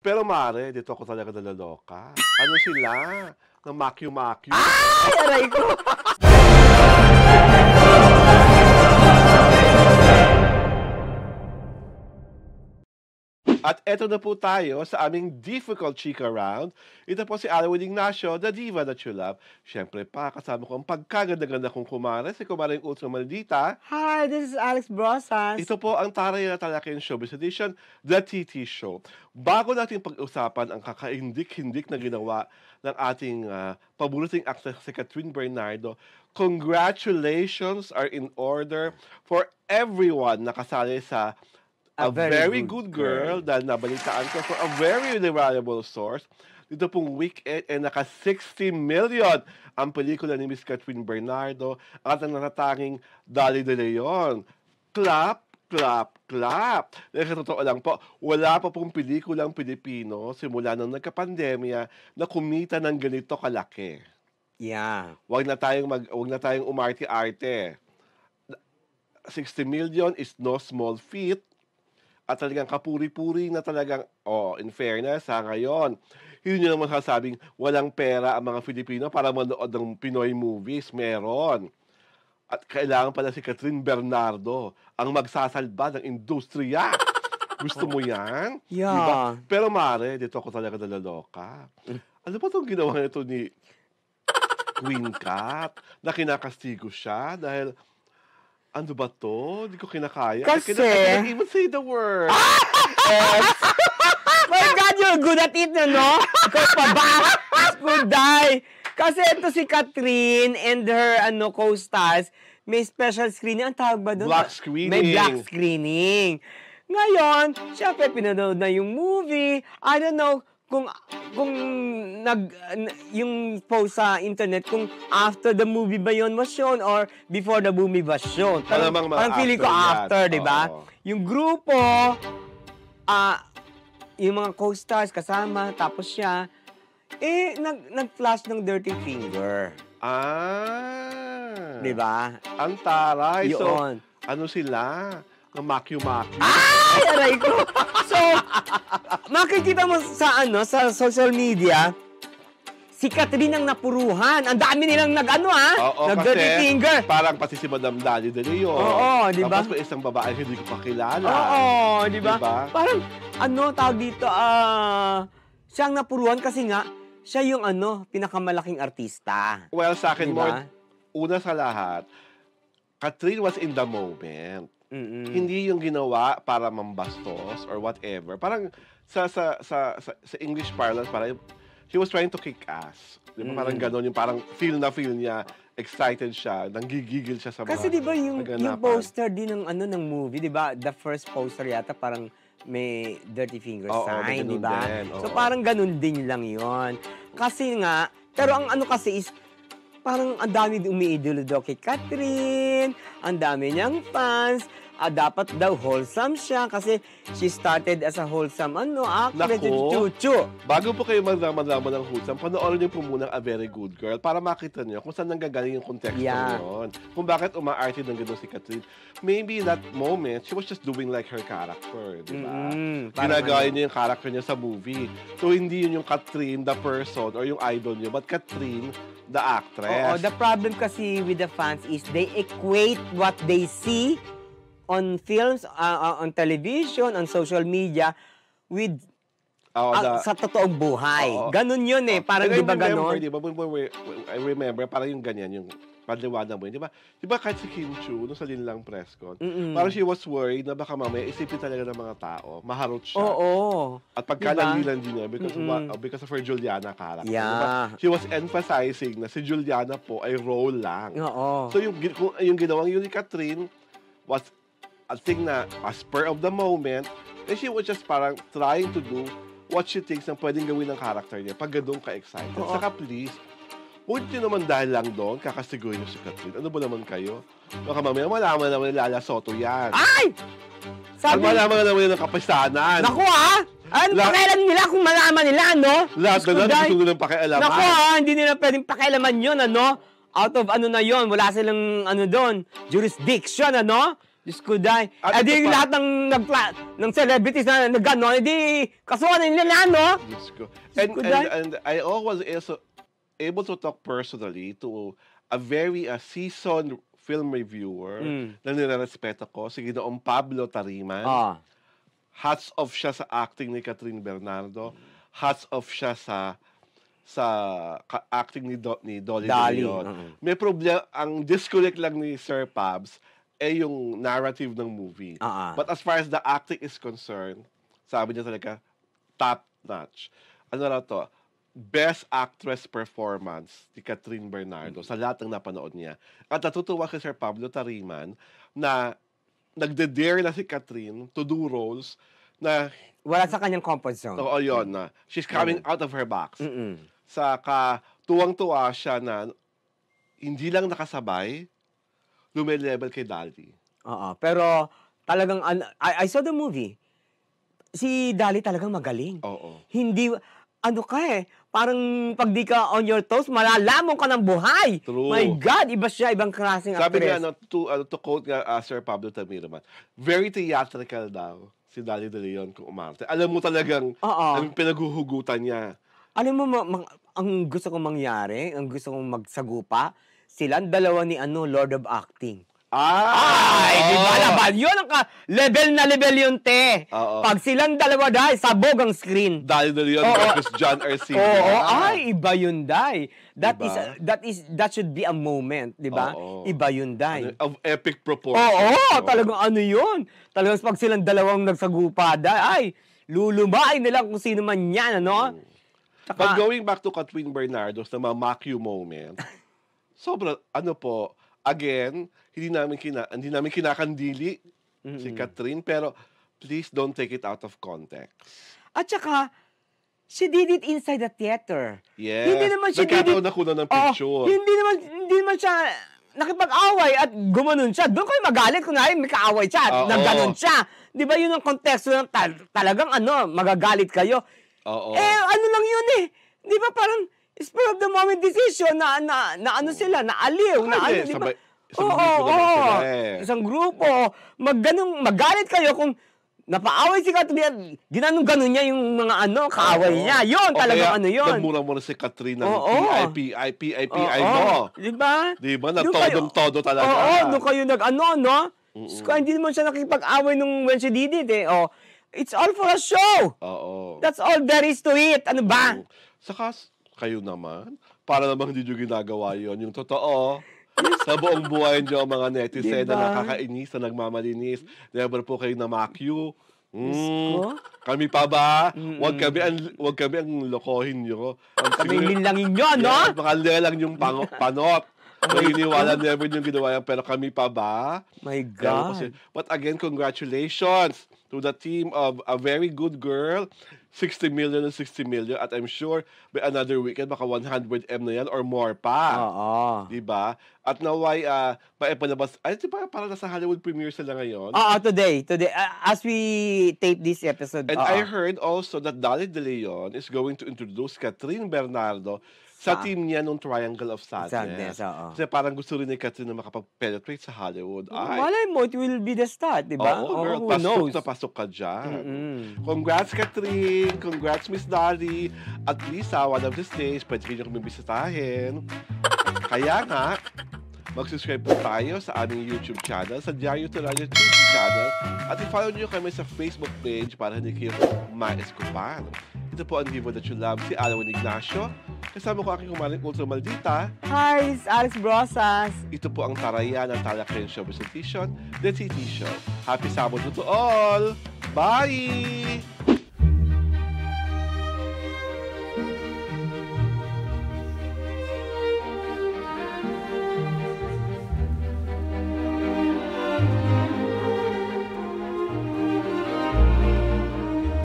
Pero mare, dito ako talaga naloloka. Ano sila? Ng makyu-makyu. Ay, aray ko! At eto na po tayo sa aming difficult chika round. Ito po si Alwin Ignacio, the diva that you love. Siyempre pa, kasama ko ang pagkaganda-ganda kong kumare, si Kumaring Ultra Maldita. Hi, this is Alex Brosas. Ito po ang Taray na Talaking Showbiz Edition, The TT Show. Bago natin pag-usapan ang kakahindik-hindik na ginawa ng ating paboritong actress si Catherine Bernardo, congratulations are in order for everyone na kasali sa A Very Good Girl dahil nabalitaan ko from a very reliable source. Dito pong weekend naka 60 million ang pelikula ni Miss Catherine Bernardo at ang natatanging Dali de Leon. Clap, clap, clap. Dahil sa totoo lang po, wala pa pong pelikulang Pilipino simula nang nagka-pandemya na kumita ng ganito kalaki. Yeah. Wag na tayong umarte-arte. 60 million is no small feat. At talagang kapuri-puri na talagang, in fairness ngayon, hindi nyo naman sasabing walang pera ang mga Filipino para manood ng Pinoy movies. Meron. At kailangan pala si Catherine Bernardo ang magsasalba ng industriya. Gusto mo yan? Yeah. Diba? Pero mare, dito ako talaga naloloka. Ano ba itong ginawa nito ni Queen Cat? Na kinakastigo siya dahil ano ba to? Hindi ko kinakaya. Kasi... I can't even say the word. My God, you're good at it, no? Ikaw pa ba? Good die. Kasi ito si Catherine and her co-stars, may special screening. Ang tawag ba doon? Black screening. May black screening. Ngayon, syempre, pinanood na yung movie. I don't know kung yung post sa internet, kung after the movie ba yun was shown or before the movie was shown. Parang feeling ko after, di ba? Yung grupo, yung mga co-stars kasama, tapos siya, nag-flash ng dirty finger. Di ba? Ang taray. Yun. So, ano sila? Ng makyu-makyu. Ay, aray ko! So, makikita mo sa social media, si Catherine ang napuruhan. Ang dami nilang nag-dirty finger. Parang pati si Madam Dali de Leon. Oo, di ba? Tapos may isang babae hindi ko pa kilala. Oo, di ba? Parang, tawag dito, siyang napuruhan kasi nga, siya yung pinakamalaking artista. Well, sa akin, diba? more, una sa lahat, Catherine was in the moment. Hindi yung ginawa para mambastos or whatever. Parang sa English parlance, parang she was trying to kick ass. Di ba? Parang gano'n yung parang feel niya, excited siya, nanggigigil siya sa mga kasi di ba yung poster din ng movie, di ba? The first poster yata parang may dirty finger sign, di ba? So parang ganun din lang yon. Kasi nga, pero ang kasi is parang ang dami umiidolo daw kay Catherine, ang dami niyang fans, dapat daw wholesome siya kasi she started as a wholesome actress. Naku, bago po kayo malaman ng wholesome, panoorin niyo po muna A Very Good Girl para makita niyo kung saan nanggagaling yung konteksto yun. Kung bakit umaarte ng gano'n si Catherine. Maybe that moment, she was just doing like her character, di ba? Ginagaya niya yung character niya sa movie. So, hindi yun yung Catherine, the person, or yung idol niyo, but Catherine, the actress. Oo, the problem kasi with the fans is they equate what they see on films, on television, on social media, with sa totoong buhay. Ganun yun Parang di ba ganun? I remember, parang yung ganyan, yung paliwanag mo yun. Di ba kahit si Kim Chu, sa Linlang press con, parang she was worried na baka mamaya isipin talaga ng mga tao, maharot siya. Oo. At pagkalagilan din niya because of her Juliana character. Yeah. Diba? She was emphasizing na si Juliana po ay role lang. Oo. So yung ginawang yun ni Catherine was a thing na a spur of the moment, and she was just parang trying to do what she thinks na pwedeng gawin ng character niya pag ganun ka-excited. Saka please, huwag niyo naman dahil lang doon, kakasiguin niyo si Catherine. Ano ba naman kayo? Baka mamaya malaman naman ni Lala Soto yan. Ay! Malaman naman ng kapisanan. Naku ano pakialam nila kung malaman nila, Lahat na lang gusto nilang pakialaman. Naku hindi nila pwedeng pakialaman yun, Out of na yun, wala silang doon, jurisdiction, Diyos ko, Day. At Di ito pa- lahat ng celebrities na nag-ano, di kasuhan nila, no? Diyos ko. Diyos ko, Day. And I was also able to talk personally to a very seasoned film reviewer na nirerespeto ko, si Ginoong Pablo Tariman. Hats off siya sa acting ni Catherine Bernardo. Hats off siya sa acting ni Dolly De Leon. May problema, ang disconnect lang ni Sir Pabs yung narrative ng movie. But as far as the acting is concerned, sabi niya talaga, top notch. Ano na to? Best actress performance ni Catherine Bernardo sa lahat ng napanood niya. At natutuwa kay Sir Pablo Tariman na nagde-dare na si Catherine to do roles na wala sa kanyang comfort zone. Oo, yun na. She's coming out of her box. Saka tuwang-tuwa siya na hindi lang nakasabay, lumelevel kay Dali. Pero talagang, I saw the movie. Si Dali talagang magaling. Hindi, parang pag di ka on your toes, malalamon ka ng buhay. True. My God, iba siya, ibang klaseng actress. Sabi niya, to quote nga Sir Pablo Tariman, very theatrical daw si Dolly De Leon kung umarte. Alam mo talagang pinaghuhugutan niya. Alam mo, ang gusto kong mangyari, ang gusto kong magsagupa, silang dalawa ni Lord of Acting. Di ba laban? Yun ang level na level yun, te. Pag silang dalawa, dahil sabog ang screen. Dolly De Leon versus John Arcilla. Iba yun, dahil. That should be a moment, di ba? Iba yun, dahil. Of epic proportion. Talagang ano yun. Talagang pag silang dalawang nagsagupa, dahil, lulumain nila kung sino man yan, ano? But going back to Catherine Bernardo sa mga Macu moment, sobrang, again, hindi namin kinakandili si Catherine, pero please don't take it out of context. At saka, she did it inside the theater. Yes. Hindi naman siya nagkataon na kuna ng picture. Hindi naman siya nakipag-away at gumanon siya. Doon kayo magalit kung may kaaway siya. Nagganon siya. Di ba yun ang konteksto ng talagang magagalit kayo. Ano lang yun eh. Di ba parang spur of the moment decision na sila, na aliw, di ba? Isang grupo. Magalit kayo kung napaaway si Catherine, ganun niya yung mga kaaway niya. Yun, talagang yun. Nagmura-mura si Catherine ng PIP mo. Diba? Diba? Nagtodong-todo talaga. Nung kayo no? Hindi naman siya nakipag-away nung when she did it eh. It's all for a show. That's all there is to it. Ano ba? Saka, kayo naman, para namang hindi nyo ginagawa yun. Yung totoo, sa buong buhay nyo, mga netizen na nakakainis, na nagmamalinis, never po kayo na Macu. Kami pa ba? Huwag kami ang lokohin nyo. Kami linlangin nyo, no? Mga lelang yung panot. Naniniwala never yung ginawa yan, pero kami pa ba? My God. But again, congratulations to the team of A Very Good Girl. 60 million and 60 million. At I'm sure by another weekend, baka 100M na yan or more pa. Diba? At naway, maipalabas. Diba parang nasa Hollywood premiere sila ngayon? Today. As we tape this episode. And I heard also that Dolly De Leon is going to introduce Catherine Bernardo sa team niya nung Triangle of Sadness. Kasi parang gusto rin ni Catherine na makapag-penetrate sa Hollywood. Malay mo, it will be the start, di ba? Girl, pasok ka dyan. Congrats, Catherine! Congrats, Miss Dolly! At least, one of these days, pwede kayo kami bisitahin. Kaya nga, mag-subscribe po tayo sa aming YouTube channel, sa Diario to Radio TV channel, at i-follow nyo kami sa Facebook page para hindi kayo ma-eskupan. Ito po ang Vivo That You Love, si Alawan Ignacio. Kasama ko aking kumaring Ultra Maldita. Hi, it's Alex Brosas. Ito po ang Taraya ng Talakayan Show Presentation, The TT Show. Happy Sabado to all! Bye!